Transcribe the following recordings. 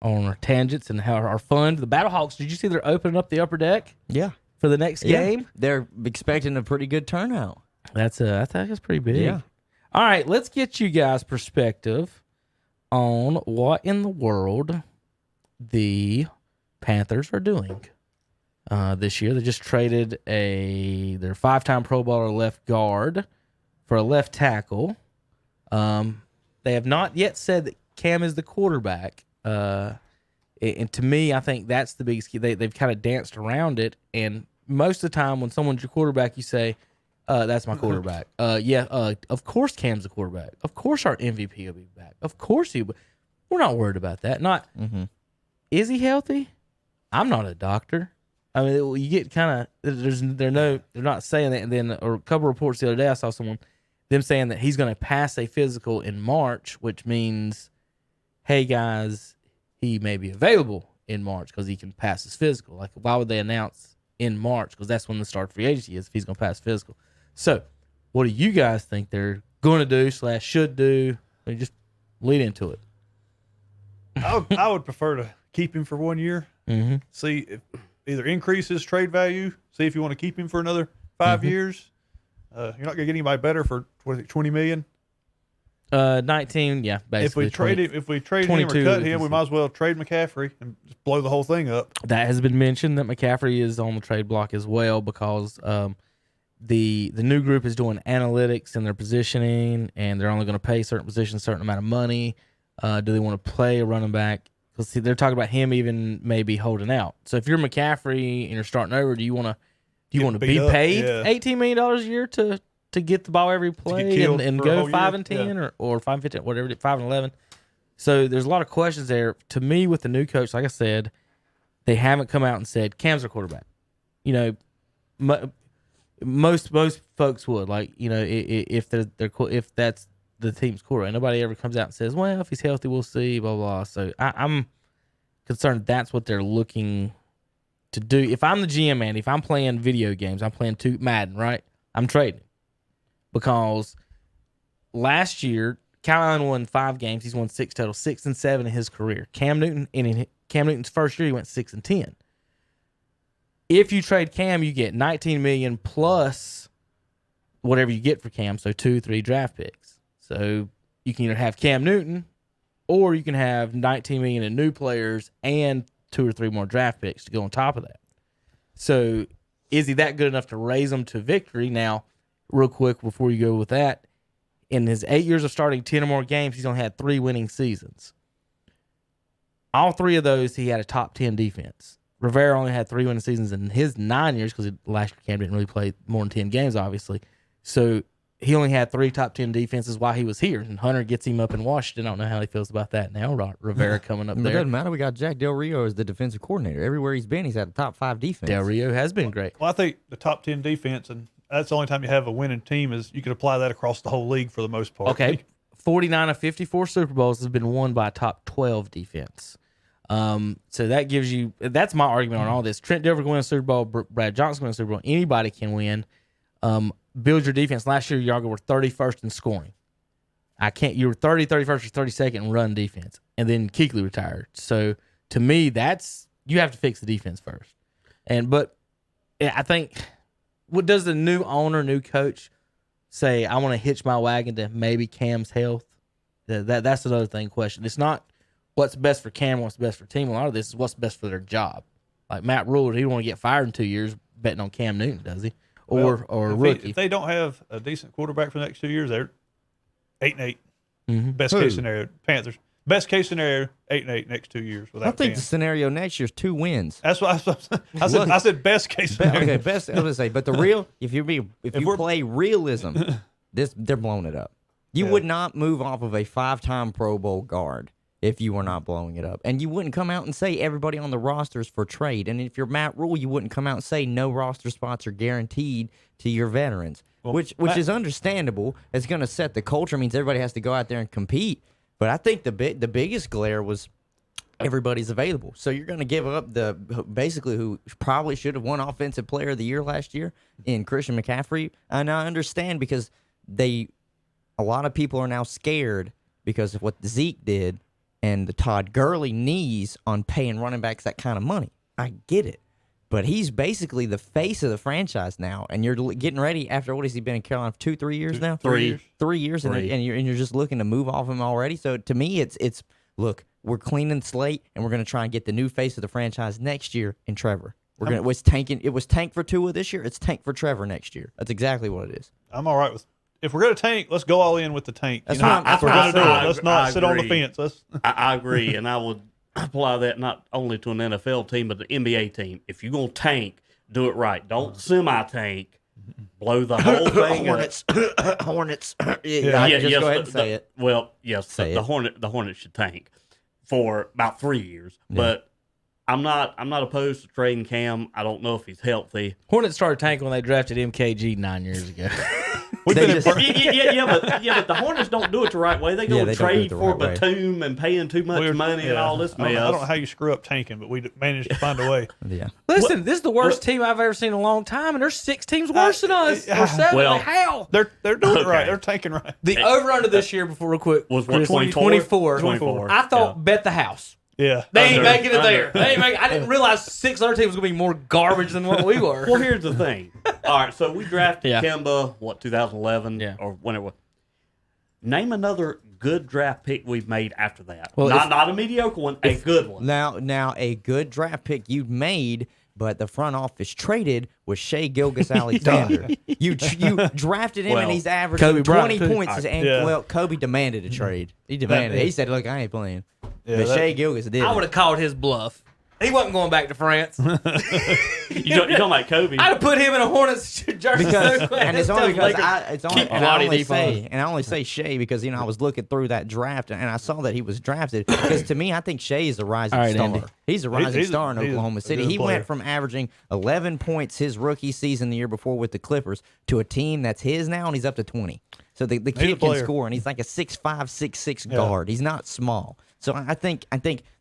on our tangents and how our fun. The Battlehawks, did you see they're opening up the upper deck Yeah. for the next game? They're expecting a pretty good turnout. I think that's pretty big. Yeah. All right, let's get you guys' perspective on what in the world the Panthers are doing this year. They just traded their 5-time Pro Bowler left guard for a left tackle. They have not yet said that Cam is the quarterback. And to me, I think that's the biggest key. They've kind of danced around it. And most of the time when someone's your quarterback, you say, that's my quarterback. Of course Cam's the quarterback. Of course our MVP will be back. Of course he will. We're not worried about that. Is he healthy? I'm not a doctor. I mean, you get kind of, they're not saying that. And then a couple reports the other day, I saw them saying that he's going to pass a physical in March, which means, hey guys, he may be available in March because he can pass his physical. Like, why would they announce in March? Because that's when the start of free agency is if he's going to pass physical. So, what do you guys think they're going to do / should do? I mean, just lead into it. I would prefer to keep him for 1 year. Mm-hmm. See if either increase his trade value. See if you want to keep him for another 5 years. You're not going to get anybody better for $20 million. 19, yeah, basically. If we trade him or cut him, we might as well trade McCaffrey and just blow the whole thing up. That has been mentioned that McCaffrey is on the trade block as well because the new group is doing analytics and their positioning, and they're only going to pay certain positions a certain amount of money. Do they want to play a running back? Because they're talking about him even maybe holding out. So if you're McCaffrey and you're starting over, do you want to be paid $18 million a year to get the ball every play and go 5 and 10 or 5 and 15, whatever, 5 and 11? So there's a lot of questions there. To me, with the new coach, like I said, they haven't come out and said Cam's our quarterback. You know, most folks would, like, you know, if that's the team's quarterback. Nobody ever comes out and says, well, if he's healthy, we'll see, blah, blah. So I'm concerned that's what they're looking to do. If I'm the GM, man, if I'm playing video games, I'm playing Madden, right? I'm trading. Because last year, Kyle Allen won 5 games. He's won 6 total, 6 and 7 in his career. Cam Newton's first year, he went 6 and 10. If you trade Cam, you get $19 million plus whatever you get for Cam, so 2-3 draft picks. So you can either have Cam Newton, or you can have $19 million in new players and 2 or 3 more draft picks to go on top of that. So is he that good enough to raise them to victory? Now, real quick before you go with that, in his 8 years of starting 10 or more games, he's only had 3 winning seasons. All 3 of those, he had a top 10 defense. Rivera only had 3 winning seasons in his 9 years because last year Cam didn't really play more than 10 games, obviously. So he only had 3 top 10 defenses while he was here. And Hunter gets him up in Washington. I don't know how he feels about that now. Rivera coming up there. It doesn't matter. We got Jack Del Rio as the defensive coordinator. Everywhere he's been, he's had a top 5 defense. Del Rio has been great. Well, I think the top 10 defense, and that's the only time you have a winning team, is you can apply that across the whole league for the most part. Okay. 49 of 54 Super Bowls has been won by a top 12 defense. So that gives you, that's my argument on all this. Trent Dilfer can win a Super Bowl. Brad Johnson can win a Super Bowl. Anybody can win. Build your defense. Last year, y'all were 31st in scoring. You were 31st or 32nd in run defense. And then Kuechly retired. So to me, you have to fix the defense first. But I think, what does the new owner, new coach say? I want to hitch my wagon to maybe Cam's health. That's another question. It's not what's best for Cam, what's best for the team. A lot of this is what's best for their job. Like Matt Rule, he don't want to get fired in 2 years betting on Cam Newton, does he? Or a rookie. If they don't have a decent quarterback for the next 2 years, they're 8-8. Mm-hmm. Best case scenario, Panthers. Best case scenario, 8-8 next 2 years without I think Cam. the scenario next year is 2 wins. That's what I said. Best case scenario. Okay, best. I was gonna say, but the real, if you play realism, they're blowing it up. You would not move off of a 5-time Pro Bowl guard if you were not blowing it up, and you wouldn't come out and say everybody on the roster is for trade. And if you're Matt Rule, you wouldn't come out and say no roster spots are guaranteed to your veterans, which is understandable. It's going to set the culture. Means everybody has to go out there and compete. But I think the biggest glare was everybody's available. So you're going to give up basically who probably should have won Offensive Player of the Year last year in Christian McCaffrey. And I understand because a lot of people are now scared because of what Zeke did and the Todd Gurley knees on paying running backs that kind of money. I get it. But he's basically the face of the franchise now, and you're getting ready after, what has he been in Carolina for 3 years now? 3 years. 3 years, and you're just looking to move off him already. So to me, it's look, we're cleaning the slate, and we're going to try and get the new face of the franchise next year in Trevor. It was tank for Tua this year. It's tank for Trevor next year. That's exactly what it is. I'm all right with. If we're gonna tank, let's go all in with the tank. That's you know, what I'm- if we're gonna do I- it, let's not sit on the agree. fence. Let's. I agree, and I would apply that not only to an NFL team but the NBA team. If you're gonna tank, do it right. Don't semi-tank, blow the whole thing Hornets. Hornets. Yeah. Just go ahead and say it. Well, yes, Say the it. Hornets should tank for about 3 years, but I'm not opposed to trading Cam. I don't know if he's healthy. Hornets started tanking when they drafted MKG 9 years ago. We've They been just- but the Hornets don't do it the right way. They go Yeah, they don't do it trade the for right way. Batum and paying too much money and all this I don't mess. know how you screw up tanking, but we managed to find a way. Yeah. Listen, this is the worst team I've ever seen in a long time, and there's 6 teams worse than us. Or 7. Well- How? They're doing it right. Okay. They're tanking right. The over-under this year, before real quick, Was what, 24. 24. I thought bet the house. Yeah. They ain't Under. making it there. They ain't making. I didn't realize 6 other teams was gonna be more garbage than what we were. Well, here's the thing. All right, so we drafted Yeah. Kemba, 2011 Yeah. or when it was. Name another good draft pick we've made after that. Well, not a mediocre one, a good one. Now a good draft pick you made, but the front office traded was Shea Gilgeous-Alexander. you drafted him, and Well, he's averaging Kobe Bryant, 20 too. points. And Yeah. well, Kobe demanded a trade. He demanded it. He said, "Look, I ain't playing." Yeah, but that- Shea Gilgeous did. I it. would have called his bluff. He wasn't going back to France. You talking about Kobe? I'd have put him in a Hornets jersey. Because, so quick. and it's only because Keep and I Lonnie only deep on. say, and I only say Shea because I was looking through that draft and I saw that he was drafted. Because to me, I think Shea is a rising All right, star. Andy. He's a rising he's a- star in he's a Oklahoma City. good He player. went from averaging 11 points his rookie season the year before with the Clippers to a team that's his now, and he's up to 20. So the a kid can player. score, and he's like a 6'5", 6'6" guard. He's not small. So I think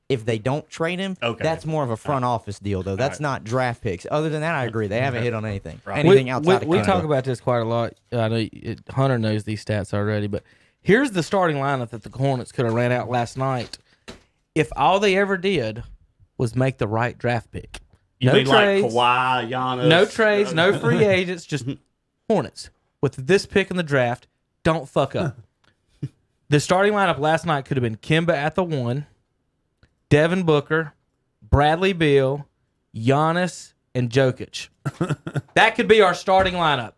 if they don't trade him, Okay. that's more of a front office deal, though. That's not draft picks. Other than that, I agree. They haven't hit on anything. Right. Anything outside of we Kemba. talk about this quite a lot. I know Hunter knows these stats already, but here's the starting lineup that the Hornets could have ran out last night if all they ever did was make the right draft pick. You No mean trades, like Kawhi, Giannis? no trades, no free agents, just Hornets. With this pick in the draft, don't fuck up. The starting lineup last night could have been Kemba at the 1, Devin Booker, Bradley Beal, Giannis, and Jokic. That could be our starting lineup.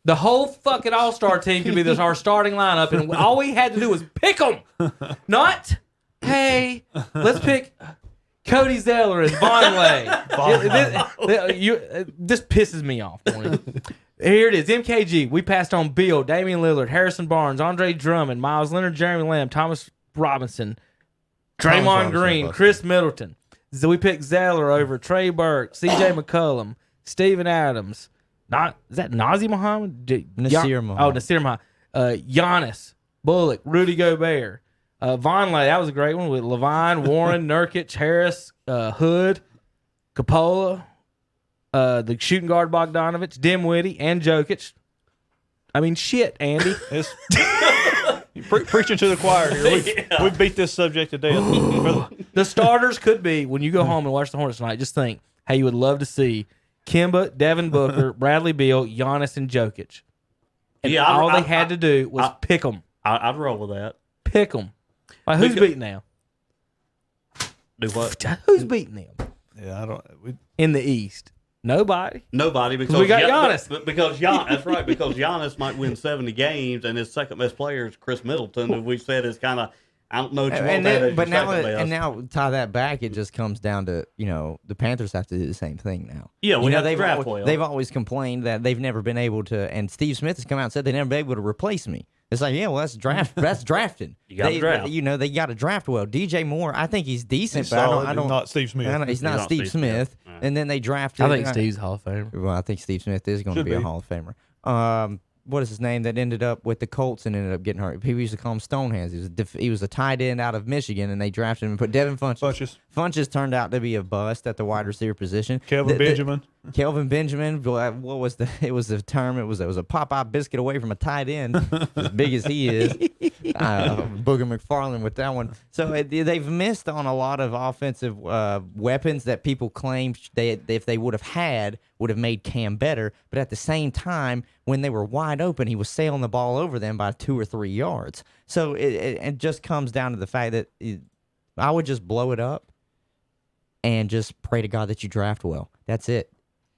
The whole fucking All-Star team could be our starting lineup, and all we had to do was pick them. Not, hey, let's pick Cody Zeller and Vonleh. This pisses me off. Tony. Here it is. MKG. We passed on Beal, Damian Lillard, Harrison Barnes, Andre Drummond, Miles Leonard, Jeremy Lamb, Thomas Robinson, Draymond Robinson, Green, busted. Chris Middleton. So we picked Zeller over Trey Burke, C.J. McCollum, Steven Adams. Is that Nazi Muhammad? Nasir Muhammad. Oh, Nasir Muhammad. Giannis, Bullock, Rudy Gobert. Vonleh, that was a great one with Levine, Warren, Nurkic, Harris, Hood, Capola, the shooting guard Bogdanovich, Dimwitty, and Jokic. I mean, shit, Andy. It's, you're preaching to the choir here. We beat this subject to death. The starters could be, when you go home and watch the Hornets tonight, just think how you would love to see Kemba, Devin Booker, Bradley Beal, Giannis, and Jokic. And Yeah, all they had to do was pick them. I'd roll with that. Pick them. Like, who's Because- beating them? Do what? Who's beating them Yeah, I don't. in the East? Nobody. Nobody, because we got Giannis. Because that's right. Because Giannis might win 70 games, and his second best player is Chris Middleton, who we said is kind of. I don't know what you want that as But your now, second best. and now tie that back, it just comes down to the Panthers have to do the same thing now. Yeah, we have to they've draft always, well. they've always complained that they've never been able to. And Steve Smith has come out and said they've never been able to replace me. It's like, yeah, well, that's draft. That's drafting. You gotta draft. They got to draft well. DJ Moore, I think he's decent, He's but solid, I don't. not Steve Smith. I don't- he's not Steve Smith. Yeah. And then they drafted. I think Steve's Hall of Famer. Well, I think Steve Smith is going to Should be a be. Hall of Famer. What is his name that ended up with the Colts and ended up getting hurt? People used to call him Stonehands. He was a tight end out of Michigan, and they drafted him and put Devin Funchess. Funchess. Funchess turned out to be a bust at the wide receiver position. Kelvin Benjamin. Kelvin Benjamin, what was the? It was the term. It was a Popeye biscuit away from a tight end, as big as he is. Booger McFarland with that one. So they've missed on a lot of offensive weapons that people claim if they would have made Cam better. But at the same time, when they were wide open, he was sailing the ball over them by 2 or 3 yards. So it just comes down to the fact that I would just blow it up and just pray to God that you draft well. That's it.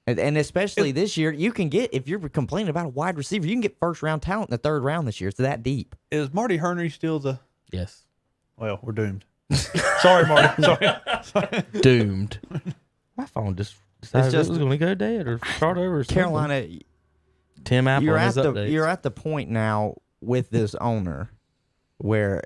And especially this year, you can get, if you're complaining about a wide receiver, you can get first-round talent in the 3rd round this year. It's that deep. Is Marty Herney still the? Yes. Well, we're doomed. Sorry, Marty. Sorry. Doomed. My phone just decided just- it was going to go dead or start over. Or something. Carolina, Tim Apple you're and at his the updates. you're at the point now with this owner where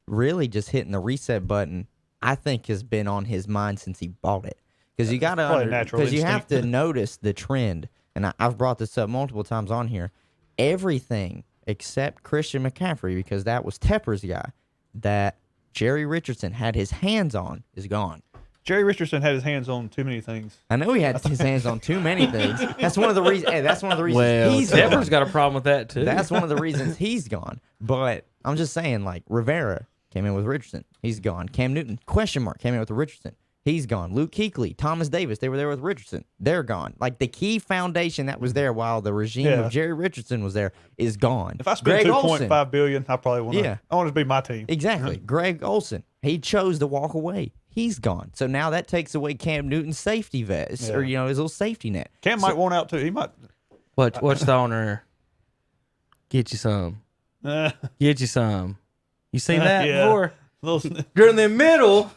really just hitting the reset button, I think, has been on his mind since he bought it. Because you got to, because you have to notice the trend, and I've brought this up multiple times on here. Everything except Christian McCaffrey, because that was Tepper's guy, that Jerry Richardson had his hands on, is gone. Jerry Richardson had his hands on too many things. I know he had his hands on too many things. That's one of the reasons. Hey, that's one of the reasons Well, he's Tepper's gone. got a problem with that too. That's one of the reasons he's gone. But I'm just saying, like, Rivera came in with Richardson. He's gone. Cam Newton, question mark, came in with Richardson. He's gone. Luke Kuechly, Thomas Davis, they were there with Richardson. They're gone. Like, the key foundation that was there while the regime of Jerry Richardson was there is gone. If I spent $2.5 billion, I probably want to. Yeah. I want it to be my team. Exactly. Greg Olson, he chose to walk away. He's gone. So now that takes away Cam Newton's safety vest, or, his little safety net. Cam might want out too. He might. Watch the owner. Get you some. Get you some. You seen that before? During the middle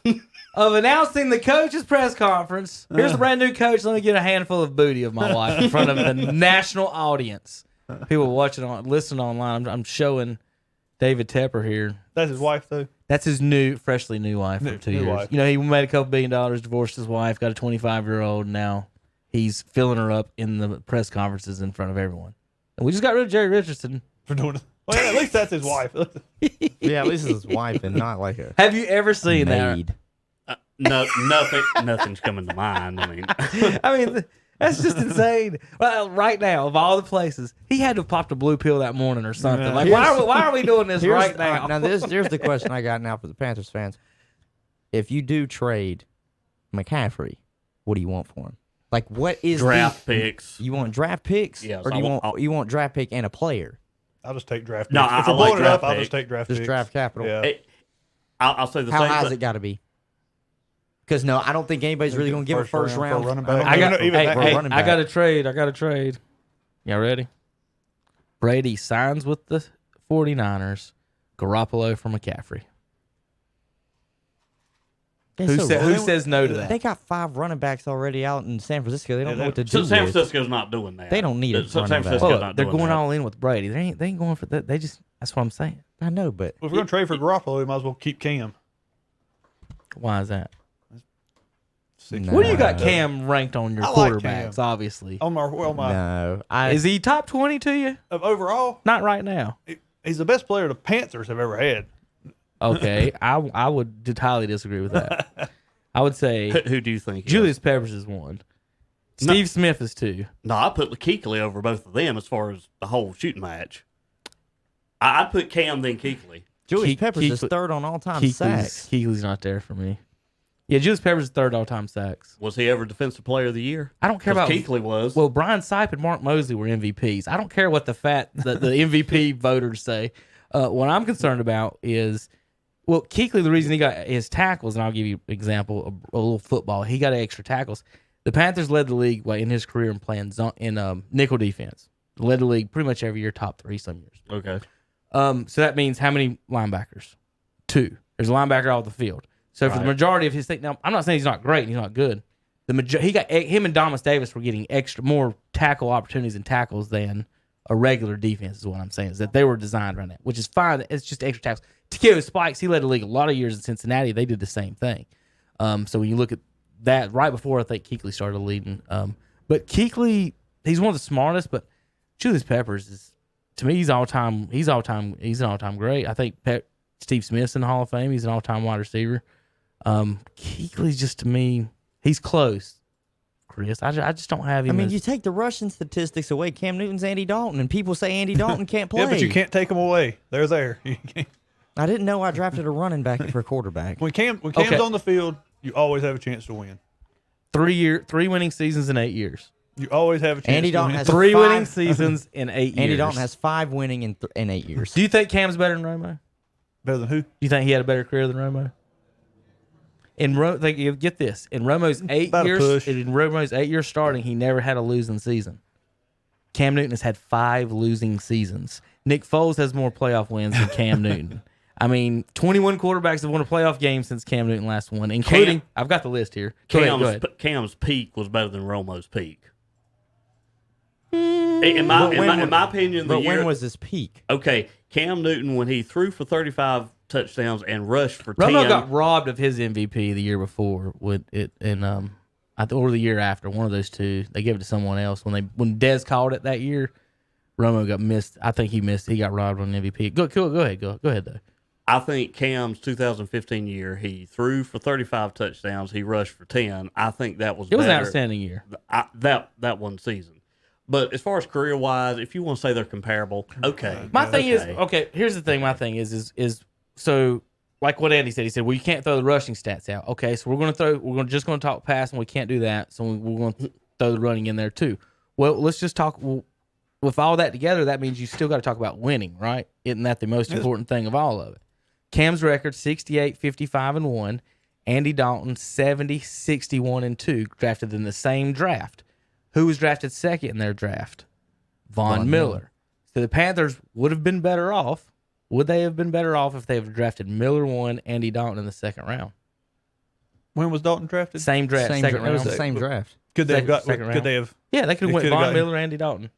of announcing the coach's press conference, here's the brand new coach. Let me get a handful of booty of my wife in front of the national audience. People watching listening online. I'm showing David Tepper here. That's his wife though. That's his freshly new wife for 2 years. Wife. He made a couple $1 billion, divorced his wife, got a 25-year-old. Now he's filling her up in the press conferences in front of everyone. And we just got rid of Jerry Richardson For doing it. Well, at least that's his wife. Yeah, at least it's his wife and not like a Have you ever seen maid. No, nothing's coming to mind. I mean, that's just insane. Well, right now, of all the places, he had to have popped a blue pill that morning or something. Yeah. Like, why are we doing this right now? Now, here's the question I got now for the Panthers fans. If you do trade McCaffrey, what do you want for him? Like, what is draft picks. You want draft picks? Yes, Or do you want draft pick and a player? I'll just take draft picks. No, if I we're like blowing it up, draft I'll picks. just take draft Just picks. draft capital. Yeah. I'll say the How same high has thing. it got to be? Because no, I don't think anybody's really going to give a first round. for a running I don't back. think- Even I got a trade. Y'all ready? Brady signs with the 49ers. Garoppolo for McCaffrey. They're so Who wrong. says no to that? They got 5 running backs already out in San Francisco. They don't know what to do. So San with. Francisco's not doing that. They don't need a San running back. Francisco's Well, not they're doing going that. all in with Brady. They ain't going for that. That's what I'm saying. I know, but Well, if we're going to trade for Garoppolo, we might as well keep Cam. Why is that? No. What do you got Cam ranked on your I like quarterbacks, Cam. obviously? On my no. Is he top 20 to you? of overall, Not right now. he's the best player the Panthers have ever had. Okay, I would highly disagree with that. I would say Who do you think? Julius Peppers is 1. Steve Smith is 2. No, I put Kuechly over both of them as far as the whole shooting match. I'd put Cam then Kuechly. Julius Peppers is Kuechly- 3rd on all-time sacks. Kuechly's not there for me. Yeah, Julius Peppers is 3rd all-time sacks. Was he ever Defensive Player of the Year? I don't care 'Cause about Kuechly was. Well, Brian Sipe and Mark Mosley were MVPs. I don't care what the MVP voters say. What I'm concerned about is, well, Kuechly, the reason he got his tackles, and I'll give you an example, a little football. He got extra tackles. The Panthers led the league in his career in playing nickel defense. Led the league pretty much every year, top 3 some years. Okay. So that means how many linebackers? 2. There's a linebacker off the field. So for the majority of his thing, now I'm not saying he's not great and he's not good. Him and Thomas Davis were getting more tackle opportunities and tackles than a regular defense. Is what I'm saying, is that they were designed right now, which is fine. It's just extra tackles. Takeo Spikes, he led the league a lot of years in Cincinnati. They did the same thing. So when you look at that, right before I think Kuechly started leading, but Kuechly, he's one of the smartest. But Julius Peppers is, to me, he's an all-time great. I think Steve Smith's in the Hall of Fame. He's an all-time wide receiver. Kuechly's just, to me, he's close. Chris. I just don't have him. I mean, as- you take the rushing statistics away. Cam Newton's Andy Dalton, and people say Andy Dalton can't play. Yeah, but you can't take them away. They're there. You can't. I didn't know I drafted a running back for quarterback. When Cam's Okay. on the field, you always have a chance to win. 3 winning seasons in 8 years. You always have a chance Andy to Dalton win. has 3 5 winning seasons in 8 years. Andy Dalton has 5 winning in 8 years. Do you think Cam's better than Romo? Better than who? Do you think he had a better career than Romo? Get this. In Romo's 8 About a years, push. in Romo's 8 years starting, he never had a losing season. Cam Newton has had 5 losing seasons. Nick Foles has more playoff wins than Cam Newton. I mean, 21 quarterbacks have won a playoff game since Cam Newton last one, including I've got the list here. Go ahead. Cam's peak was better than Romo's peak. In my opinion, When was his peak? Okay, Cam Newton, when he threw for 35 touchdowns and rushed for Romo 10. got robbed of his MVP the year before with it, and or the year after, one of those two. They gave it to someone else when Dez called it that year. Romo got missed. I think he missed. He got robbed on MVP. Go ahead though. I think Cam's 2015 year, he threw for 35 touchdowns. He rushed for 10. I think that was It was an better. outstanding year. That one season. But as far as career wise, if you want to say they're comparable, okay. My thing is, Okay. okay, here's the thing. My thing is so like what Andy said. He said, well, you can't throw the rushing stats out. Okay, so we're just going to talk pass, and we can't do that. So we're going to throw the running in there too. Well, let's just talk. Well, with all that together, that means you still got to talk about winning, right? Isn't that the most important thing of all of it? Cam's record 68, 55, and 1. Andy Dalton 70, 61, and 2, drafted in the same draft. Who was drafted second in their draft? Von Miller. So the Panthers would have been better off. Would they have been better off if they have drafted Miller 1, Andy Dalton in the second round? When was Dalton drafted? Same draft, Same second dra- it was round. the same draft. Could they have got? second Could round. they have? Yeah, they could have They went could've Von gotten- Miller, Andy Dalton.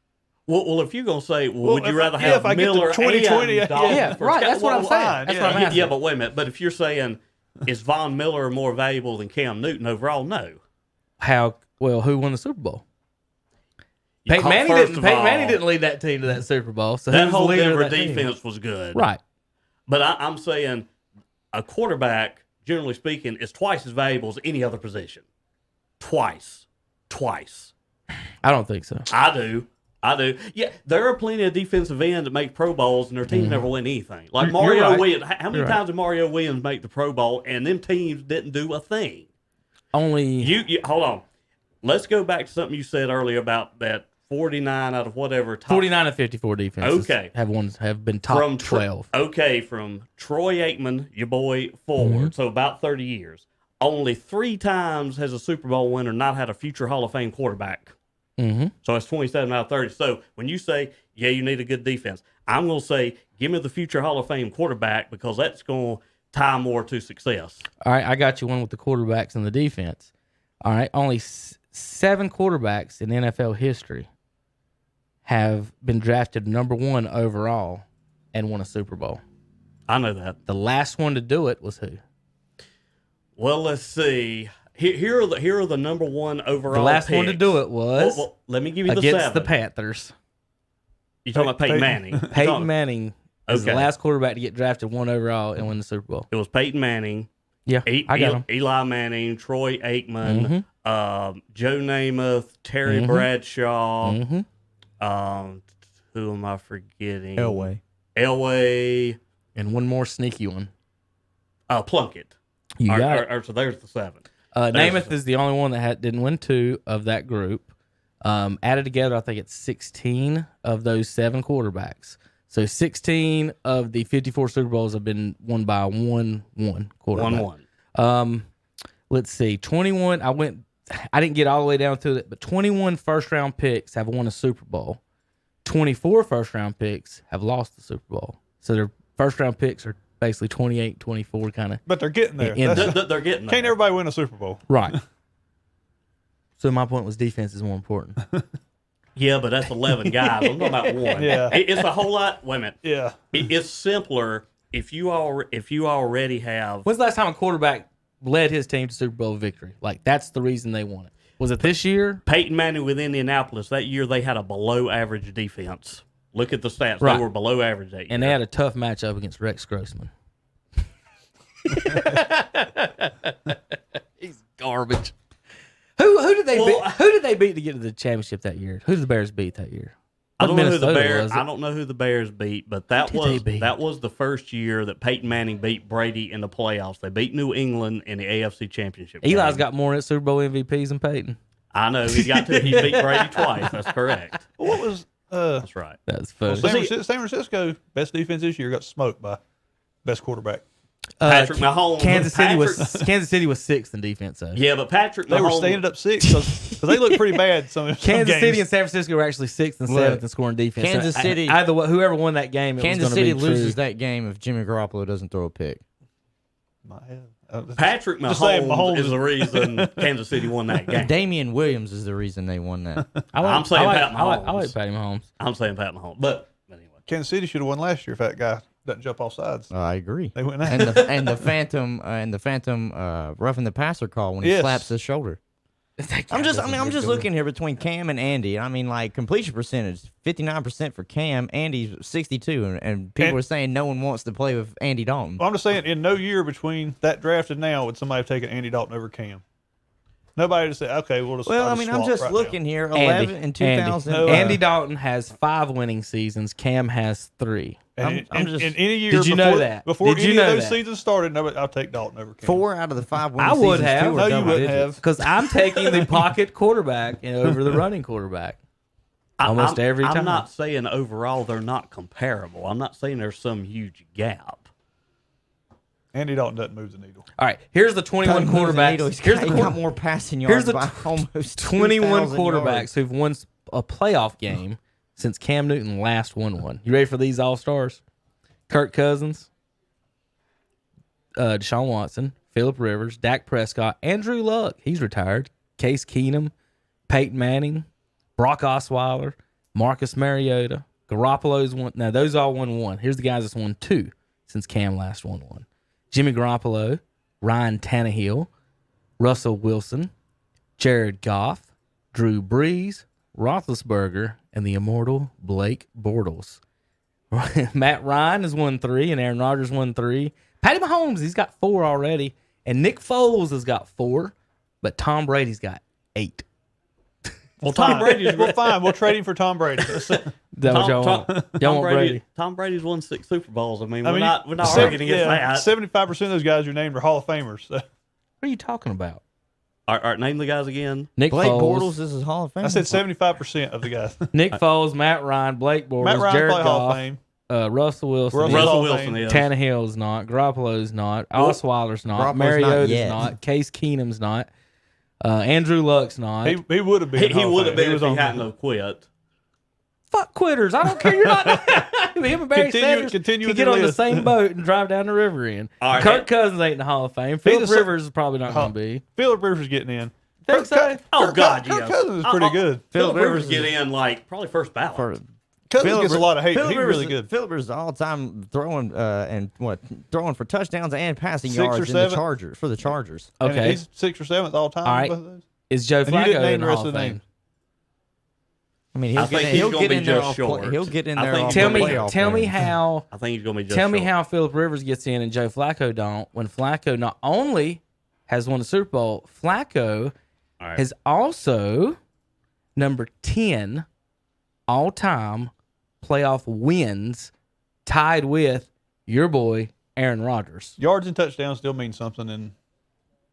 Well, if you're going to say, would you rather if have I get to Miller 2020, and Dalton? Yeah, right. That's what I'm saying. fine, That's yeah. what I'm asking. Yeah, but wait a minute. But if you're saying, is Von Miller more valuable than Cam Newton overall? No. Who won the Super Bowl? You Peyton Manning first didn't. of Peyton all, Manning didn't lead that team to that Super Bowl. So That who's the whole leader of Denver that team? defense was good. Right. But I'm saying a quarterback, generally speaking, is twice as valuable as any other position. Twice. I don't think so. I do. Yeah, there are plenty of defensive ends that make Pro Bowls and their teams never win anything. Like You're Mario right. Williams. How many You're times did Mario Williams make the Pro Bowl and them teams didn't do a thing? Only You hold on. Let's go back to something you said earlier about that 49 out of whatever top 49 and 54 defenses Okay. have been top from 12. From Troy Aikman, your boy, forward. So about 30 years. Only 3 times has a Super Bowl winner not had a future Hall of Fame quarterback. Mm-hmm. So it's 27 out of 30. So when you say, yeah, you need a good defense, I'm going to say, give me the future Hall of Fame quarterback because that's going to tie more to success. All right, I got you one with the quarterbacks and the defense. All right, only 7 quarterbacks in NFL history have been drafted number 1 overall and won a Super Bowl. I know that. The last one to do it was who? Well, let's see. Here are the number 1 overall The last one to picks. do it was Well, let me give you the against 7. the Panthers. You're talking about Peyton Manning. Peyton Manning is the Okay. last quarterback to get drafted 1 overall and win the Super Bowl. It was Peyton Manning, Yeah, I got him. Eli Manning, Troy Aikman, Joe Namath, Terry Bradshaw. Who am I forgetting? Elway. And one more sneaky one. Plunkett. You got it. So there's the 7. Namath is the only one that didn't win 2 of that group. Added together, I think it's 16 of those 7 quarterbacks. So 16 of the 54 Super Bowls have been won by one quarterback. 1-1. Let's see. 21. I didn't get all the way down to it, but 21 first-round picks have won a Super Bowl. 24 first-round picks have lost the Super Bowl. So their first-round picks are basically 28, 24 kind of. But they're getting there. In- They're getting there. Can't everybody win a Super Bowl? Right. So my point was defense is more important. Yeah, but that's 11 guys. I'm talking about 1. Yeah. It's a whole lot. Wait a minute. Yeah. It's simpler if you already have. When's the last time a quarterback led his team to Super Bowl victory? Like, that's the reason they won it. Was it this year? Peyton Manning with Indianapolis, that year they had a below average defense. Look at the stats. Right. They were below average that year. And they had a tough matchup against Rex Grossman. He's garbage. Who did they beat? Who did they beat to get to the championship that year? Who did the Bears beat that year? I don't know who the Minnesota Bears. was it? I don't know who the Bears beat, but that was the first year that Peyton Manning beat Brady in the playoffs. They beat New England in the AFC Championship. Eli's game. got more Super Bowl MVPs than Peyton. I know he got to. He beat Brady twice. That's correct. What was That's right. That's funny. San Francisco best defense this year got smoked by best quarterback. Patrick Mahomes. Kansas City was sixth in defense though. Yeah, but Patrick Mahomes. They were standing up 6 because they looked pretty bad. Some Kansas games. City and San Francisco were actually 6th and 7th in scoring defense. Kansas City- either whoever won that game, Kansas was going City to be loses true. that game if Jimmy Garoppolo doesn't throw a pick. Patrick Just saying, Mahomes is the reason Kansas City won that game. Damian Williams is the reason they won that. I'm saying Pat I Mahomes. like Patty Mahomes. I'm saying Pat Mahomes. But anyway. Kansas City should have won last year if that guy doesn't jump off sides. I agree. They went and the phantom roughing the passer call when he slaps his shoulder. I'm just looking here between Cam and Andy. I mean, like completion percentage, 59% for Cam. Andy's 62, and people are saying no one wants to play with Andy Dalton. Well, I'm just saying, in no year between that draft and now would somebody have taken Andy Dalton over Cam. Nobody just said, okay, we'll just. Well, I'll I mean, I'm swap just right looking now. here. 11 in 2000. Andy Dalton has 5 winning seasons. Cam has 3. And I'm just- in any year. Did you before, know that? Before Did you any know of those that? seasons started, I'll take Dalton over Cam. 4 out of the 5 winning I would seasons, have. 2 were No, you double wouldn't digits. have. Because I'm taking the pocket quarterback over the running quarterback. Almost every time. I'm not saying overall they're not comparable. I'm not saying there's some huge gap. Andy Dalton doesn't move the needle. All right, here's the 21 quarterbacks. Here's he got more passing yards by almost 21 2,000 quarterbacks yards. who've won a playoff game since Cam Newton last won one. You ready for these all-stars? Kirk Cousins, Deshaun Watson, Phillip Rivers, Dak Prescott, Andrew Luck. He's retired. Case Keenum, Peyton Manning, Brock Osweiler, Marcus Mariota, Garoppolo's won. Now, those all won 1. Here's the guys that's won 2 since Cam last won 1. Jimmy Garoppolo, Ryan Tannehill, Russell Wilson, Jared Goff, Drew Brees, Roethlisberger, and the immortal Blake Bortles. Matt Ryan has won 3, and Aaron Rodgers won 3. Patty Mahomes, he's got 4 already, and Nick Foles has got 4, but Tom Brady's got 8. Well, Tom Brady's fine. We'll trade him for Tom Brady. Y'all want Brady? Tom Brady's won 6 Super Bowls. We're not arguing against that. 75% of those guys you named are Hall of Famers. So. What are you talking about? All right, name the guys again. Nick Blake Foles. Bortles is his Hall of Fame. I said 75% of the guys. Nick Foles, Matt Ryan, Blake Bortles, Matt Ryan Jared probably Hall of Goff, Fame. Russell Wilson. Russell Wilson is. Tannehill's not. Garoppolo's not. Osweiler's not. Garoppolo's Mariota's not yet. not. Case Keenum's not. Andrew Luck's not. He would have been. He would have been if was he on hadn't have quit. Fuck quitters. I don't care. You're not. Him and Barry Sanders continue can with get your on the list. same boat and drive down the river in. All right, Kirk Cousins ain't in the Hall of Fame. Phillip a- Rivers is probably not going to be. Phillip Rivers is getting in. Think so? Oh, God, Kirk yes. Cousins is pretty good. Phillip Rivers Rivers get in probably first ballot. Cousins gets a lot of hate, but he's Rivers, really good. Phillip Rivers is all-time throwing throwing for touchdowns and passing 6 or yards in the 7. Chargers for the Chargers. And Okay. he's 6th or 7th all time. All right. Both of those. Is Joe And you Flacco didn't name in the the rest Hall of of the Fame? names. I mean, I think he's he'll gonna get be in there just off short. He'll get in I there. think off he's Tell gonna the me, playoff tell me games. how. I think he's going to be just Tell me short. how Phillip Rivers gets in and Joe Flacco don't. When Flacco not only has won the Super Bowl, Flacco All right. has also number 10 all-time playoff wins, tied with your boy Aaron Rodgers. Yards and touchdowns still mean something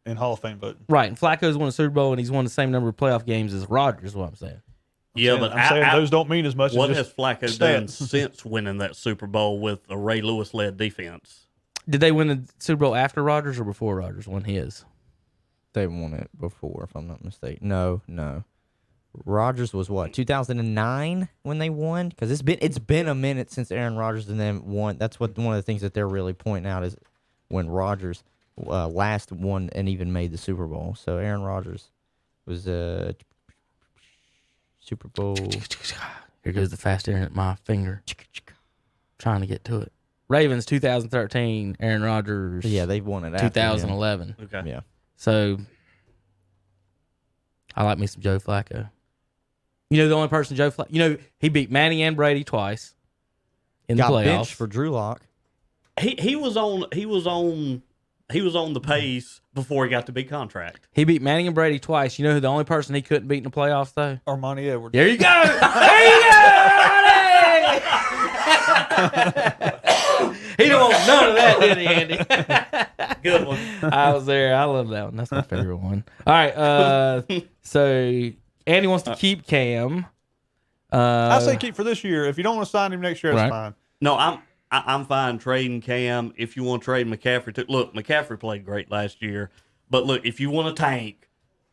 in Hall of Fame voting. Right, and Flacco's won a Super Bowl and he's won the same number of playoff games as Rodgers. Is what I'm saying. Yeah, but I'm saying those don't mean as much. what as has just Flacco done stats. since winning that Super Bowl with a Ray Lewis-led defense? Did they win the Super Bowl after Rodgers or before Rodgers won his? They won it before, if I'm not mistaken. No. Rodgers was what 2009 when they won, because it's been a minute since Aaron Rodgers and them won. That's what one of the things that they're really pointing out is when Rodgers last won and even made the Super Bowl. So Aaron Rodgers was Super Bowl. Here goes the fast internet at my finger. Trying to get to it. Ravens 2013, Aaron Rodgers. Yeah, they've won it. After him. 2011. Okay. Yeah. So I like me some Joe Flacco. You know the only person Joe Flacco. You know he beat Manning and Brady twice in Got the playoffs. benched for Drew Lock. He was on the pace before he got the big contract. He beat Manning and Brady twice. You know who the only person he couldn't beat in the playoffs though? Armani Edwards. There you go. There you go. He don't want none of that, did he, Andy? Good one. I was there. I love that one. That's my favorite one. All right. So Andy wants to keep Cam. I say keep for this year. If you don't want to sign him next year, that's fine. No, I'm fine trading Cam. If you want to trade McCaffrey, look, McCaffrey played great last year. But look, if you want to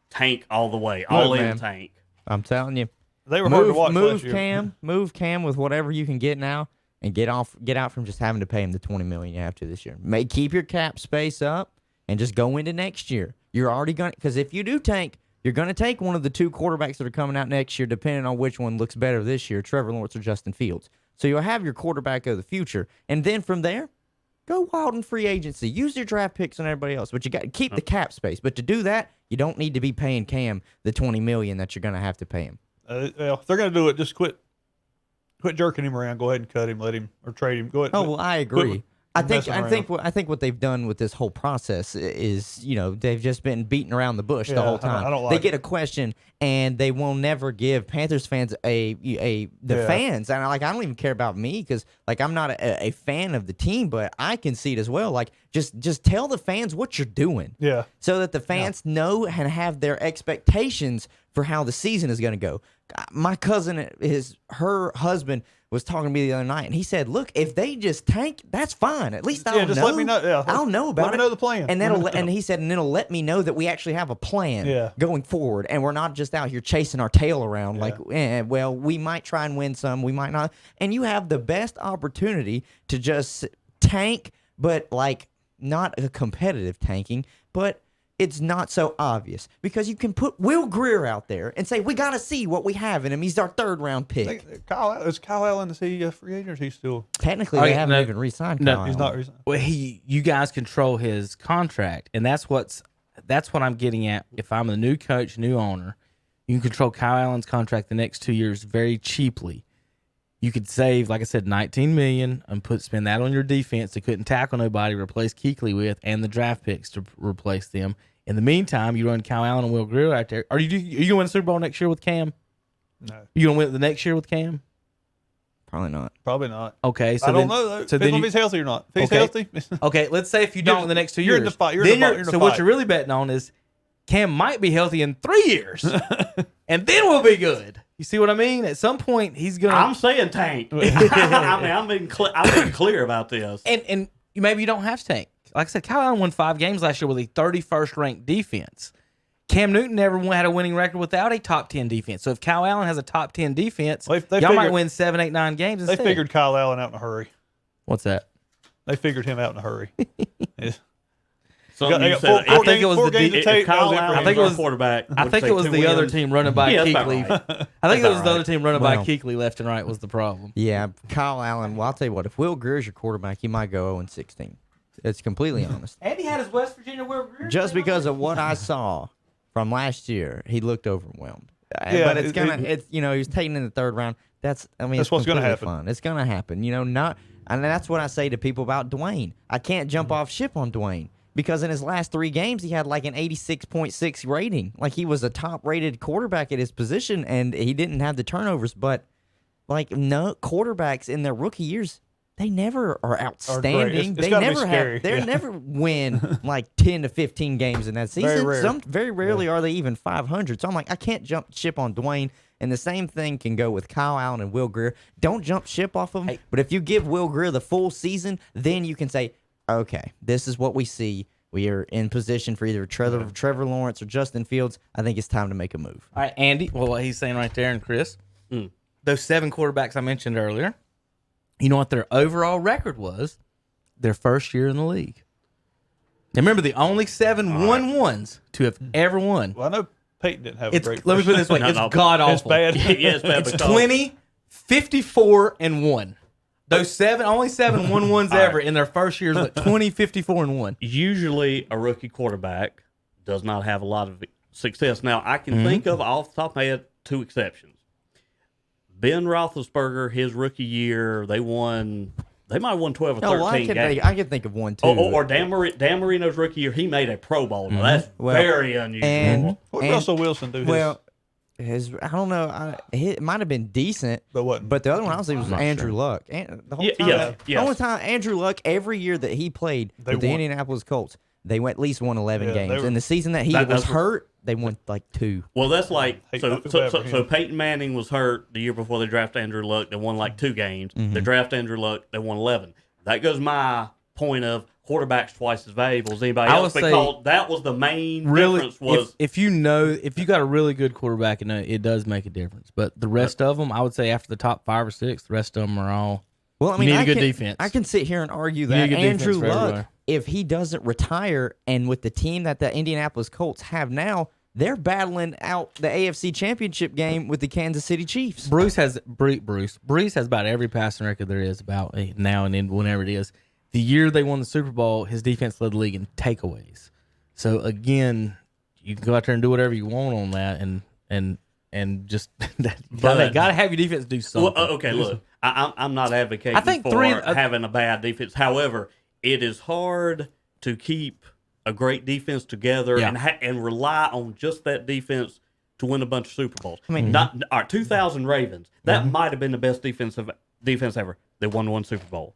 tank all the way, all in man. tank. I'm telling you. They were hard to watch move last year. Move Cam with whatever you can get now, and get out from just having to pay him the $20 million you have to this year. Keep your cap space up and just go into next year. You're already going to, because if you do tank, you're going to take one of the two quarterbacks that are coming out next year, depending on which one looks better this year, Trevor Lawrence or Justin Fields. So you'll have your quarterback of the future, and then from there, go wild in free agency. Use your draft picks and everybody else, but you got to keep the cap space. But to do that, you don't need to be paying Cam the $20 million that you're going to have to pay him. Well, if they're going to do it, just quit jerking him around. Go ahead and cut him, let him, or trade him. Go ahead. Oh well, I agree. I think messing what they've done with this whole process is, they've just been beating around the bush the whole time. I don't like they get a question and they will never give Panthers fans the fans, and I don't even care about me because I'm not a fan of the team, but I can see it as well. Like just tell the fans what you're doing, so that the fans know and have their expectations for how the season is going to go. My cousin, her husband was talking to me the other night, and he said, "Look, if they just tank, that's fine. At least I'll just know. let me know. Yeah, I'll know about it. Let me know the plan, and and he said, and it'll let me know that we actually have a plan going forward, and we're not just out here chasing our tail around like, well, we might try and win some, we might not. And you have the best opportunity to just tank, but not a competitive tanking, but." It's not so obvious because you can put Will Greer out there and say, we got to see what we have in him. He's our third-round pick. Is Kyle Allen, is he a free agent or is he still? Technically, they haven't even re-signed Kyle he's Allen. not re-signed. Well, you guys control his contract, and that's what I'm getting at. If I'm the new coach, new owner, you can control Kyle Allen's contract the next 2 years very cheaply. You could save, like I said, $19 million and spend that on your defense that couldn't tackle nobody, replace Kuechly with, and the draft picks to replace them. In the meantime, you run Kyle Allen and Will Greer out there. Are you going to win the Super Bowl next year with Cam? No. You going to win it the next year with Cam? Probably not. Probably not. Okay, so I don't know. So if he's healthy or not. If he's healthy. Okay, let's say if you don't in the next 2 years. You're in the fight. You're in the so fight. what you're really betting on is Cam might be healthy in 3 years, and then we'll be good. You see what I mean? At some point, he's going to... I'm saying tank. I'm being clear about this. And maybe you don't have to tank. Like I said, Kyle Allen won 5 games last year with a 31st ranked defense. Cam Newton never had a winning record without a top 10 defense. So if Kyle Allen has a top 10 defense, y'all might win 7, 8, 9 games instead. They figured Kyle Allen out in a hurry. What's that? They figured him out in a hurry. I think it was the quarterback. I think it was the other team running by Kuechly. Right. I think it was the other team running by Kuechly left and right was the problem. Yeah, Kyle Allen. Well, I'll tell you what. If Will Greer is your quarterback, he might go 0-16. It's completely honest. Andy had his West Virginia Will Greer. Just because of what I saw from last year, he looked overwhelmed. Yeah, but he was taken in the third round. That's what's going to happen. Fun. It's going to happen. And that's what I say to people about Dwayne. I can't jump off ship on Dwayne. Because in his last 3 games, he had an 86.6 rating. He was a top-rated quarterback at his position, and he didn't have the turnovers. But, no quarterbacks in their rookie years, they never are outstanding. They never win 10 to 15 games in that season. Very rare. Very rarely are they even 500. So I'm I can't jump ship on Dwayne. And the same thing can go with Kyle Allen and Will Greer. Don't jump ship off of them. Hey. But if you give Will Greer the full season, then you can say, okay, this is what we see. We are in position for either Trevor Lawrence or Justin Fields. I think it's time to make a move. All right, Andy. Well, what he's saying right there, and Chris, those 7 quarterbacks I mentioned earlier, you know what their overall record was their first year in the league? Now, remember, the only 7 1-1s to have ever won. Well, I know Peyton didn't have a great Let me put it this way. It's god-awful. It's bad. Yeah, it's bad. It's 20, 54, and 1. Those only 7 1-1s ever in their first years, 20, 54, and 1. Usually, a rookie quarterback does not have a lot of success. Now, I can think of off the top of my head 2 exceptions. Ben Roethlisberger, his rookie year, they won They might have won 12 or No, 13 games. I can think of one too. Or Dan Marino's rookie year, he made a Pro Bowl. Now, that's very unusual. And What did Russell Wilson do? well, I don't know. It might have been decent, But what? But the other one I was thinking was Andrew Luck. And the whole time, yes. the only time Andrew Luck every year that he played with the won. Indianapolis Colts, they went at least won 11 Yeah, games. were- And the season that he was hurt, they won like 2. Well, that's like I so. feel So, bad so, for so him. Peyton Manning was hurt the year before they drafted Andrew Luck. They won like 2 games. Mm-hmm. They draft Andrew Luck. They won 11. That goes my point of quarterbacks twice as valuable as anybody I else would say because that was the main Really, difference. Was if you got a really good quarterback, it does make a difference. But the rest of them, I would say after the top 5 or 6, the rest of them are all. Well, I mean, You need a good can, defense. I can sit here and argue need a that good Andrew defense for Luck, everywhere. if he doesn't retire, and with the team that the Indianapolis Colts have now, they're battling out the AFC Championship game with the Kansas City Chiefs. Brees has about every passing record there is about now and then whenever it is. The year they won the Super Bowl, his defense led the league in takeaways. So again, you can go out there and do whatever you want on that, and just gotta have your defense do something. well, okay, look, I'm not advocating I think for having a bad defense. However, it is hard to keep a great defense together and rely on just that defense to win a bunch of Super Bowls. I mean, not our 2000 Ravens. That might have been the best defense ever. They won 1 Super Bowl.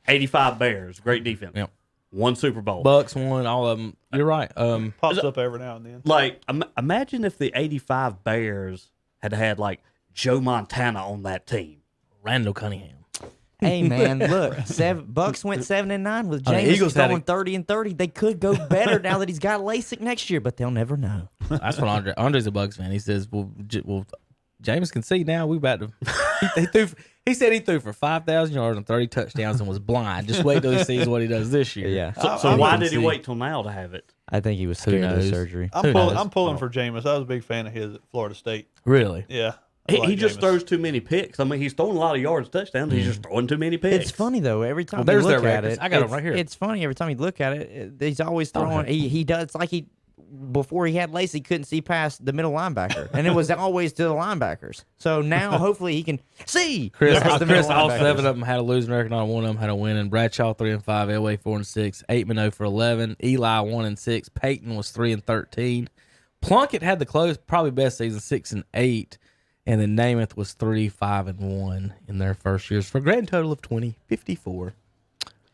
85 Bears, great defense. Yep. 1 Super Bowl. Bucks won all of them. You're right. Pops up every now and then. Like, imagine if the 85 Bears had like Joe Montana on that team. Randall Cunningham. Hey man, look, Bucks went 7-9 with the Jameis Eagles had going 30-30. They could go better now that he's got LASIK next year, but they'll never know. That's what Andre's a Bucks fan. He says, "Well, James can see now. We about to." He said he threw for 5,000 yards and 30 touchdowns and was blind. Just wait till he sees what he does this year. Yeah. So why did he wait till now to have it? I think he was scared of the knows? surgery. I'm pulling for Jameis. I was a big fan of his at Florida State. Really? Yeah. I He like just Jameis. throws too many picks. I mean, he's throwing a lot of yards, touchdowns. He's just throwing too many picks. It's funny though. Every time there's you look their at records. it, I got 'em it's- right here. It's funny every time you look at it. He's always throwing. He does it's like he before he had Lacey couldn't see past the middle linebacker, and it was always to the linebackers. So now hopefully he can see. Chris, past the middle all linebackers. 7 of them had a losing record. Not one of them had a win. And Bradshaw 3-5, Elway 4-6, 8-0 for 11, Eli 1-6, Peyton was 3-13, Plunkett had the close, probably best season 6-8, and then Namath was 3-5-1 in their first years for a grand total of 54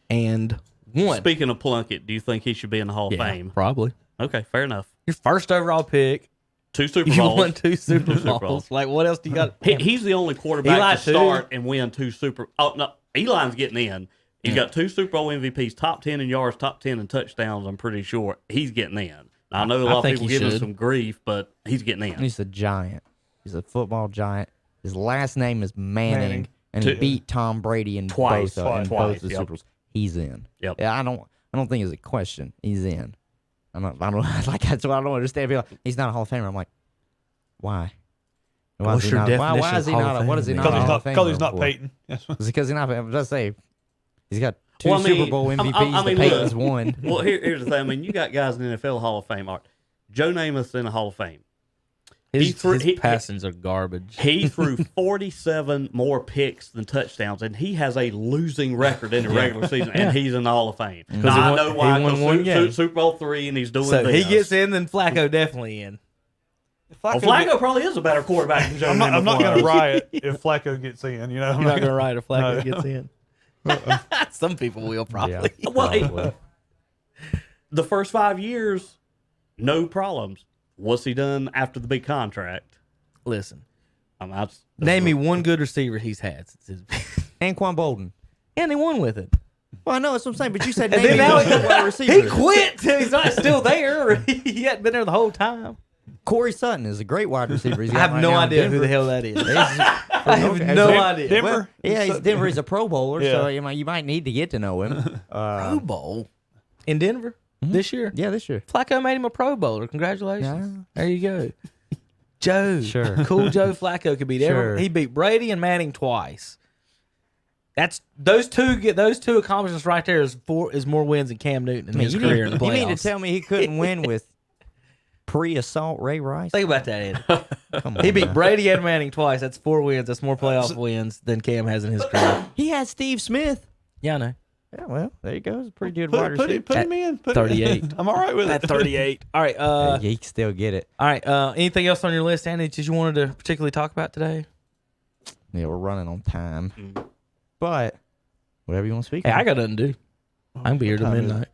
and 1. Speaking of Plunkett, do you think he should be in the Hall of Yeah, Fame? probably. Okay, fair enough. Your first overall pick. 2 Super You Bowls. won 2 Super Super Bowls. Bowls. Like, what else do you got? He's the only quarterback Eli to too. start and win 2 Super. Oh no, Eli's getting in. He's got 2 Super Bowl MVPs, top 10 in yards, top 10 in touchdowns. I'm pretty sure he's getting in. Now, I know a lot of think people he give him should. some grief, but he's getting in. He's a giant. He's a football giant. His last name is Manning, and he Two- beat Tom Brady in Twice, both twice, the yep. Super Bowls. He's in. Yep. Yeah, I don't think it's a question. He's in. I don't like that's what I don't understand. People are like, he's not a Hall of Famer. I'm like, why? Why What's is he your not? Why definition is he of Hall not? of What is he Fame not? then? a Hall of Because he's Famer not for? Peyton. Is it because he's not? I'm just say he's got 2 Well, I mean, Super Bowl MVPs. I mean, the Peyton's look. won. Well, here's the thing. I mean, you got guys in the NFL Hall of Fame. Art. Joe Namath's in the Hall of Fame. His he- passings are garbage. He threw 47 more picks than touchdowns, and he has a losing record in the regular season, and he's in the Hall of Fame. Now, he I won- know why. he won 'cause one game. Super Bowl 3, and he's doing So this. he gets in, then Flacco definitely in. Well, Flacco probably is a better quarterback than Joe I'm not Namath going to was. riot if Flacco gets in. You know, You're not going to write if Flacco No. gets in. Some people will probably. Well, Probably. The first 5 years, no problems. What's he done after the big contract? Listen, Name name me one good receiver he's had since his Anquan Bolden. and he won with it. Well, I know that's what I'm saying, but you said And name then me now one good wide receiver. he quit. He's not still there. He hadn't been there the whole time. Corey Sutton is a great wide receiver. He's I got have right no now in idea who Denver. the hell that is. He's- I have okay, no so- idea. Denver. Well, yeah, he's Denver. He's a Pro Bowler, Yeah. so you might need to get to know him. Pro Bowl in Denver this year. Yeah, this year. Flacco made him a Pro Bowler. Congratulations. There you go. Joe. Sure. Cool Joe Flacco could beat Sure. He beat Brady and Manning twice. That's those two accomplishments right there is more wins than Cam Newton in his you career in the you playoffs. mean to tell me he couldn't win with pre-assault Ray Rice? Think about that, Ed. Come on, He beat man. Brady and Manning twice. That's 4 wins. That's more playoff wins than Cam has in his career. He had Steve Smith. Yeah, I know. Yeah, well, there you go. It's a pretty good wide Put receiver. him in. Put 38. Him in. I'm all right with At it. 38. All right. Yeah, you can still get it. All right. Anything else on your list, Andy, that you wanted to particularly talk about today? Yeah, we're running on time. But whatever you want to speak Hey, on. I got nothing to do. I can be here till What time is it? midnight.